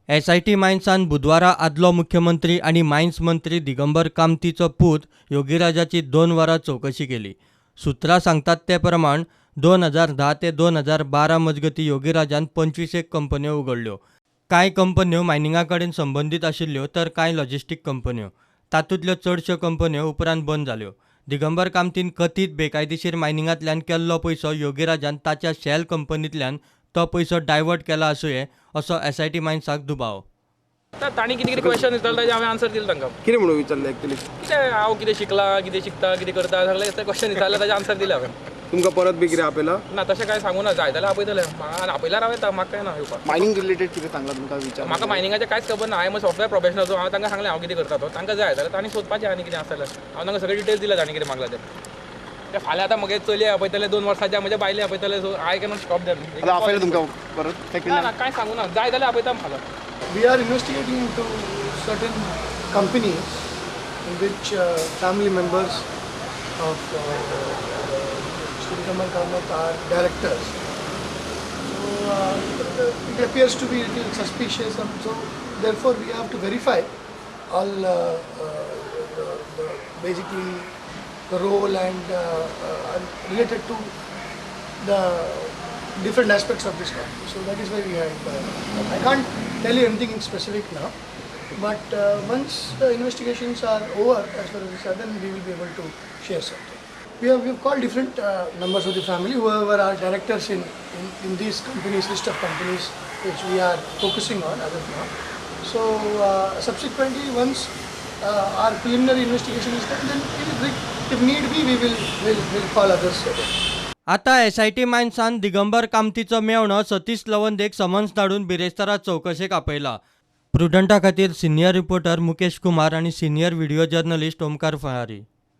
SIT मायन्सान बुधवारा आदलो मुख्यमंत्री आणि मायन्स मंत्री दिगंबर कामतीचो पूत योगीराजाची 2 वरां चौकशी केली। सुत्रां सांगतात ते प्रमाण 2010 ते 2012 मजगती योगीराजान 25 कंपन्यो उगडल्यो। कांय कंपन्यो मायनिंगा कडेन संबंधित आशिल्ल्यो तर कांय लॉजिस्टीक कंपन्यो। तातूंतल्यो चडश्यो कंपन्यो उपरांत बंद जाल्यो। दिगंबर कामतीन कथीत बेकायदेशीर मायनिंगांतल्यान केल्लो पयसो योगीराजान ताच्या शॅल कंपनींतल्यान तो पयसो डायवर्ट केला आसुये असो SIT मायन्साक दुबाव। ताणी कितें क्वेश्चन विचारले ताजे हांवें आन्सर दिले तांकां। कितें म्हणून विचारलें एक्चुअली? कितें हांव कितें शिकला, कितें शिकता, कितें करता सगळे ते क्वेश्चन विचारले ताजे आन्सर दिले हांवें। तुमकां परत बी कितें आपयला? ना तशें कांय सांगू ना, जाय जाल्यार आपयतले। आपयल्यार हांव येता, म्हाका काय ना येवपाक। मायनिंग रिलेटेड कितें सांगला तुमकां विचार? म्हाका मायनिंगाचें कांयच खबर ना, हांव एम सॉफ्टवेअर प्रोफेशनल सो हांव तांकां सांगलें हांव कितें करता तो। तांकां जाय जाल्यार तांणी सोदपाचें आनी कितें आसलें। हांव तांकां सगळे डिटेल्स दिले तांणी कितें मागला ते फाल्यां आतां म्हगे चलये आपयतले 2 वर्सांच्या, म्हज्या बायले आपयतले, so I cannot stop them. आपयलें तुमकां परत? ना कांय सांगू ना, जाय जाल्यार आपयता फाल्यां। We are investigating into certain companies in which family members of Digambar Kamat are directors. So it appears to be a little suspicious, and so therefore we have to verify all basically the role and related to the different aspects of this company. So that is why we have. I can't tell you anything in specific now, but once the investigations are over, as far as this, then we will be able to share something. We have called different members of the family, whoever are directors in these companies, list of companies which we are focusing on as of now. So subsequently, once our preliminary investigation is done, then if need be, we will call others again. आता SIT मायन्सान Digambar कामतीचो मेवणो Satish लवंदेक summons धाडून बिरेस्तारा चौकशेक आपयला। प्रुडंटा खातीर senior reporter Mukesh Kumar आणि senior video journalist Omkar Phalari.